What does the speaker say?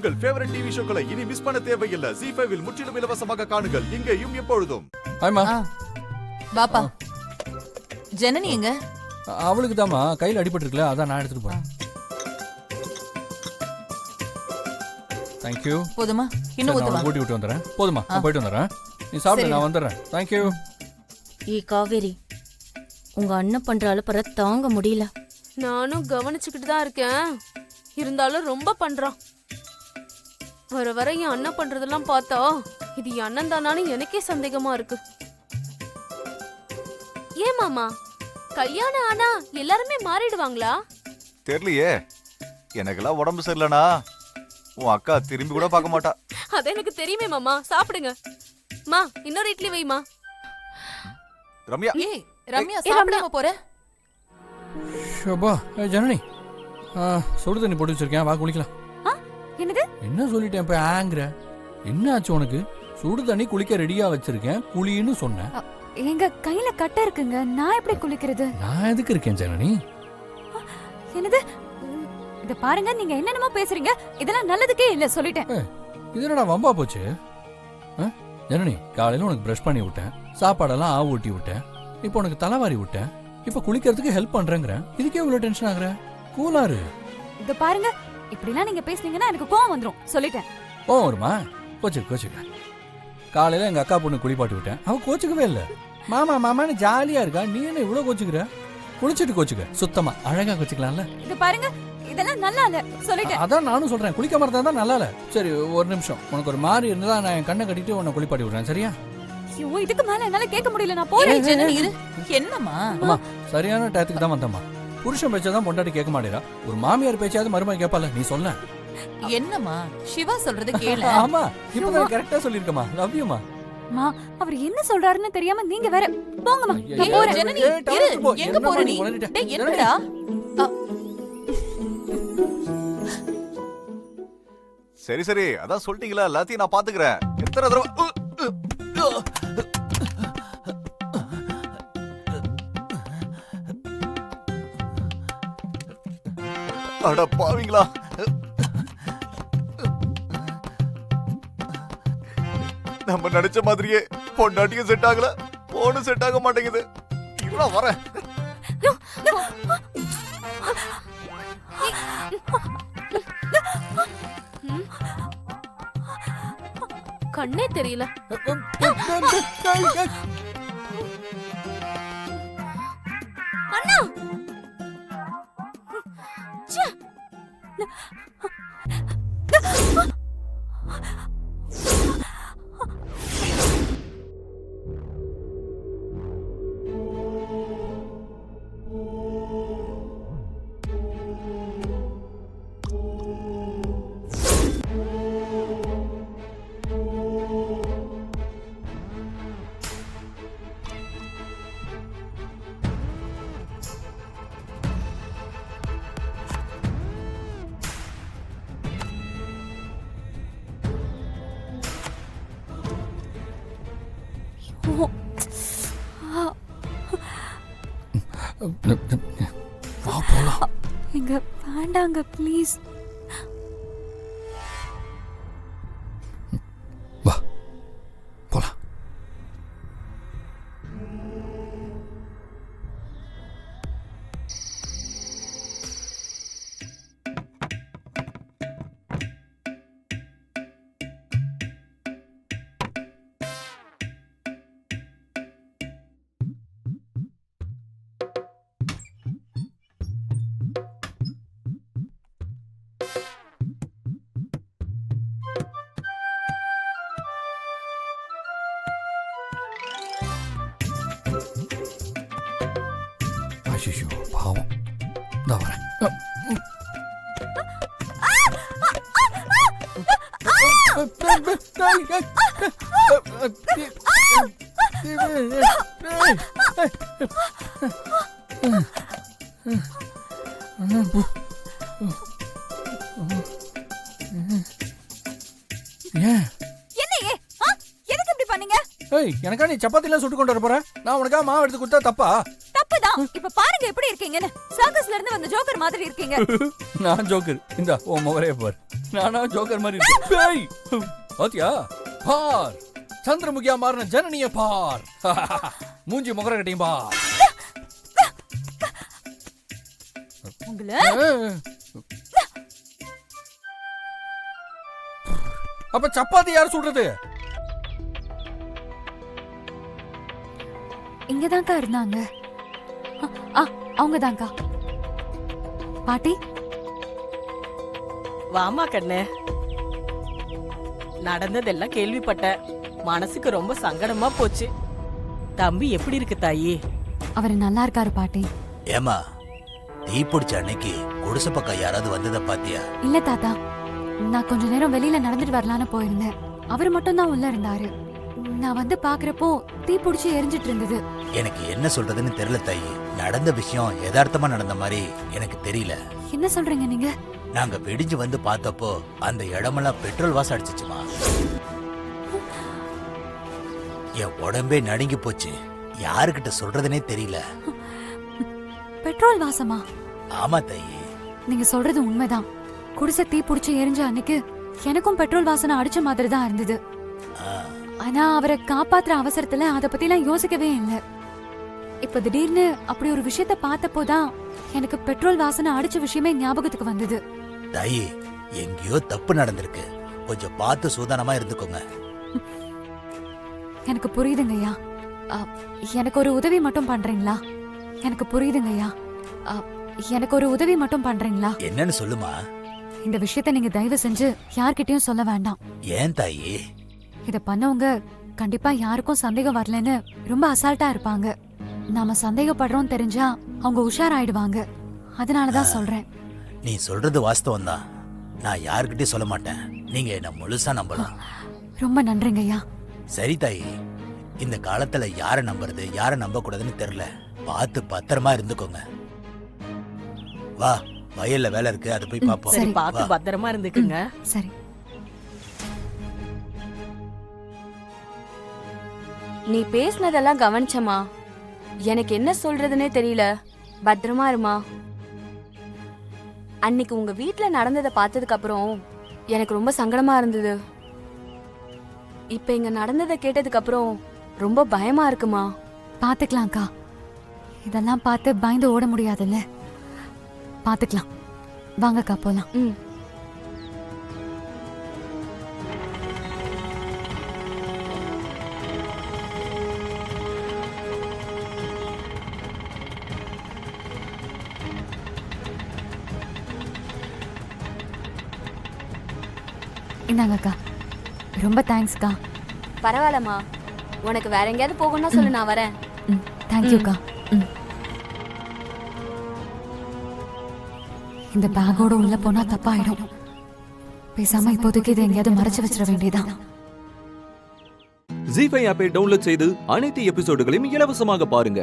உங்கள் favourite TV ஷோக்களை இனி miss பண்ண தேவையில்லை. ZEE5 இல் முற்றிலும் இலவசமாக காணுங்கள். இங்கேயும் எப்பொழுதும். ஆமா பாப்பா ஜனனி எங்க? அவளுக்கு தாமா கையில் அடிபட்டு இருக்குல்ல, அதான் நான் எடுத்துட்டு போறேன். தேங்க்யூ. போதுமா? இன்னும் ஊத்துவா? கூட்டி விட்டு வந்துடுறேன். போதுமா? நான் போயிட்டு வந்துடுறேன். நீ சாப்பிடு, நான் வந்துடுறேன். தேங்க்யூ. காவேரி, உங்க அண்ணன் பண்ற அலப்பற தாங்க முடியல. நானும் கவனிச்சுக்கிட்டு தான் இருக்கேன். இருந்தாலும் ரொம்ப பண்றான். வர வர என் அண்ணன் பண்றதெல்லாம் பார்த்தா இது என் அண்ணன் தானான்னு எனக்கே சந்தேகமா இருக்கு. ஏன் மாமா, கல்யாணம் ஆனா எல்லாருமே மாறிடுவாங்களா? தெரியலையே, எனக்கெல்லாம் உடம்பு சரியில்லைனா உன் அக்கா திரும்பி கூட பார்க்க மாட்டா. அது எனக்கு தெரியுமே மாமா. சாப்பிடுங்க. மா, இன்னொரு இட்லி வைமா. ரம்யா, ஏய் ரம்யா, சாப்பிடாம போற? ஷபா, ஜனனி சுடு தண்ணி போட்டு வச்சிருக்கேன், வா குளிக்கலாம். என்னது? என்ன சொல்லிட்டேன் இப்ப ஆங்கற? என்ன ஆச்சு உனக்கு? சுடு தண்ணி குளிக்க ரெடியா வச்சிருக்கேன், குளின்னு சொன்னேன். எங்க கையில கட்ட இருக்குங்க, நான் எப்படி குளிக்கிறது? நான் எதுக்கு இருக்கேன் ஜனனி? என்னது? இத பாருங்க, நீங்க என்னென்னமோ பேசுறீங்க. இதெல்லாம் நல்லதுக்கே இல்ல, சொல்லிட்டேன். இது என்னடா வம்பா போச்சு? ஜனனி, காலையில உனக்கு பிரஷ் பண்ணி விட்டேன், சாப்பாடெல்லாம் ஆவு ஊட்டி விட்டேன், இப்போ உனக்கு தலைவாரி விட்டேன், இப்ப குளிக்கிறதுக்கு ஹெல்ப் பண்றேங்கிறேன். இதுக்கே இவ்வளவு டென்ஷன் ஆகுற? கூலாரு. இத பாருங்க, இப்படிலாம் நீங்க பேசுனீங்கன்னா எனக்கு கோவம் வந்துரும், சொல்லிட்டேன். கோவம் வருமா? கோச்சுக்க. காலையில எங்க அக்கா பொண்ணு குளிப்பாட்டி விட்டேன், அவ கோச்சுக்கவே இல்ல. மாமா மாமான்னு ஜாலியா இருக்கா, நீ என்ன இவ்வளவு கோச்சுக்கிற? குளிச்சிட்டு கோச்சுக்க, சுத்தமா அழகா கோச்சுக்கலாம்ல. இத பாருங்க, இதெல்லாம் நல்லா இல்ல, சொல்லிட்டேன். அதான் நானும் சொல்றேன், குளிக்காம இருந்தா தான் நல்லா இல்ல. சரி ஒரு நிமிஷம், உனக்கு ஒரு மாதிரி இருந்தா நான் என் கண்ணை கட்டிட்டு உன்னை குளிப்பாட்டி விடுறேன், சரியா? ஐயோ, இதுக்கு மேல என்னால கேட்க முடியல, நான் போறேன். ஜனனி இரு. என்னம்மா? அம்மா, சரியான டயத்துக்கு தான் வந்தம்மா. புருஷன் பேச்சதான் பொண்டாட்டி கேட்க மாட்டேறா, ஒரு மாமியார் பேச்சாவது மருமக கேட்பால, நீ சொல்ல. என்னம்மா சிவா சொல்றது கேளு. ஆமா, இப்பதான் கரெக்டா சொல்லிருக்கமா. லவ் யூ மா. மா, அவர் என்ன சொல்றாருன்னு தெரியாம நீங்க வேற போங்கம்மா. நான் ஏய், போறேன். ஜனனி இரு. எங்க போற நீ? டேய் என்னடா? சரி, அதான் சொல்லிட்டீங்களா, எல்லாத்தையும் நான் பாத்துக்கிறேன். எத்தனை தடவை அட பாவீங்களா, நம்ம நினைச்ச மாதிரியே பொண்டாட்டியும் செட் ஆகல, போனும் செட் ஆக மாட்டேங்குது. இவ்வளவு வரேன். கண்ணே தெரியல. அண்ணா, ச்சே. வா போலாம். எங்க வேண்டாங்க ப்ளீஸ். வா போலாம். ஐயோ பாவம், இந்த வரேன். எனக்கா நீ சப்பாத்தி சுட்டு கொண்டு வர போற? நான் உனக்கா மாவு எடுத்து கொடுத்தா தப்பா? தப்புதான். இப்ப பாருங்க எப்படி இருக்கீங்கன்னு. சர்க்கஸ்ல இருந்து வந்த ஜோக்கர் மாதிரி இருக்கீங்க. நான் ஜோக்கர்? இந்த உன் முகரைய பாரு. நானா ஜோக்கர் மாதிரி இருக்கேன். பேய் பாத்தியா பார் சந்திரமுகியா மாறின ஜனனிய பார் மூஞ்சி முகர கட்டியும் பார். உங்கள அப்ப சப்பாத்தி யார் சுடுறது? இங்கதான்க்கா இருந்தாங்க. அவங்கதான்க்கா. பாட்டி வாமா கண்ணு, நடந்ததெல்லாம் கேள்விப்பட்டேன். மனசுக்கு ரொம்ப சங்கடமா போச்சு. தம்பி எப்படி இருக்கு தாயி? அவர் நல்லா இருக்காரு பாட்டி. ஏமா தீ பிடிச்ச அன்னைக்கு குடிசை பக்கம் யாராவது வந்ததை பாத்தியா? இல்ல தாத்தா, நான் கொஞ்ச நேரம் வெளியில நடந்துட்டு வரலான்னு போயிருந்தேன். அவர் மட்டும் தான் உள்ள இருந்தாரு. நான் வந்து பாக்குறப்போ தீ பிடிச்சி எரிஞ்சிட்டு இருந்தது. எனக்கு என்ன சொல்றதுன்னு தெரியல தாயி. நடந்த விஷயம் யதார்த்தமா நடந்த மாதிரி எனக்கு தெரியல. என்ன சொல்றீங்க நீங்க? நாங்க வெடிஞ்சு வந்து பார்த்தப்போ அந்த இடமெல்லாம் பெட்ரோல் வாசம் அடிச்சிச்சுமா. என் உடம்பே நடுங்கி போச்சு. யாருக்கிட்ட சொல்றதுனே தெரியல. பெட்ரோல் வாசமா? ஆமா தாயி. நீங்க சொல்றது உண்மைதான். குடிசை தீ பிடிச்சி எரிஞ்ச அன்னைக்கு எனக்கும் பெட்ரோல் வாசனை அடிச்ச மாதிரி தான் இருந்தது. ஆனா அவரை காப்பாத்துற அவசரத்துல அத பத்தி எல்லாம் யோசிக்கவே இல்லை. இப்ப திடீர்னு அப்படி ஒரு விஷயத்த பார்த்தப்போதான் எனக்கு பெட்ரோல் வாசனை அடிச்ச விஷயமே ஞாபகத்துக்கு வந்தது. தாயி, எங்கேயோ தப்பு நடந்திருக்கு. கொஞ்சம் பார்த்து சூதானமா இருந்துக்கோங்க. எனக்கு புரியுதுங்கய்யா. எனக்கு ஒரு உதவி மட்டும் பண்றீங்களா? எனக்கு புரியுதுங்கய்யா. எனக்கு ஒரு உதவி மட்டும் பண்றீங்களா? என்னன்னு சொல்லுமா. இந்த விஷயத்த நீங்க தயவு செஞ்சு யார்கிட்டயும் சொல்ல வேண்டாம். ஏன் தாயி? இத பண்ணவங்க கண்டிப்பா யாருக்கும் சந்தேகம் வரலன்னு ரொம்ப அசால்ட்டா இருப்பாங்க. நாம சந்தேகப்படுறோம் தெரிஞ்சா அவங்க உஷாராயிடுவாங்க. அதனாலதான் சொல்றேன். நீ சொல்றது வாஸ்தவம் தான். நான் யாருக்கிட்டயும் சொல்ல மாட்டேன். நீங்க என்ன முழுசா நம்பலாம். ரொம்ப நன்றிங்கய்யா. சரி தாயி, இந்த காலத்துல யார நம்புறது யார நம்ப கூடாதுன்னு தெரியல. பார்த்து பத்திரமா இருந்துக்கோங்க. வா, வயல்ல வேலை இருக்கு, அதை போய் பாப்போம். சரி, பார்த்து பத்திரமா இருந்துக்குங்க. சரி. நீ பேசுனதெல்லாம் கவனிச்சமா. எனக்கு என்ன சொல்றதுன்னே தெரியல. பத்திரமா இருமா. அன்னைக்கு உங்க வீட்ல நடந்ததை பார்த்ததுக்கு அப்புறம் எனக்கு ரொம்ப சங்கடமா இருந்தது. இப்ப இங்க நடந்ததை கேட்டதுக்கு அப்புறம் ரொம்ப பயமா இருக்குமா. பாத்துக்கலாம்க்கா. இதெல்லாம் பார்த்து பயந்து ஓட முடியாதுல்ல. பாத்துக்கலாம். வாங்கக்கா போலாம். இந்தாங்கக்கா. ரொம்ப தேங்க்ஸ்க்கா. பரவாயில்லம்மா. உனக்கு வேற எங்கேயாவது போகணும்னா சொல்லு, நான் வரேன். தேங்க்யூக்கா. இந்த பேக்கோட உள்ள போனா தப்பாயிடும். பேசாம இப்போதைக்கு இதை எங்கேயாவது மறைச்சு வச்சிட வேண்டியதான். ஜீ5 ஆப்பை டவுன்லோட் செய்து அனைத்து எபிசோடுகளையும் இலவசமாக பாருங்க.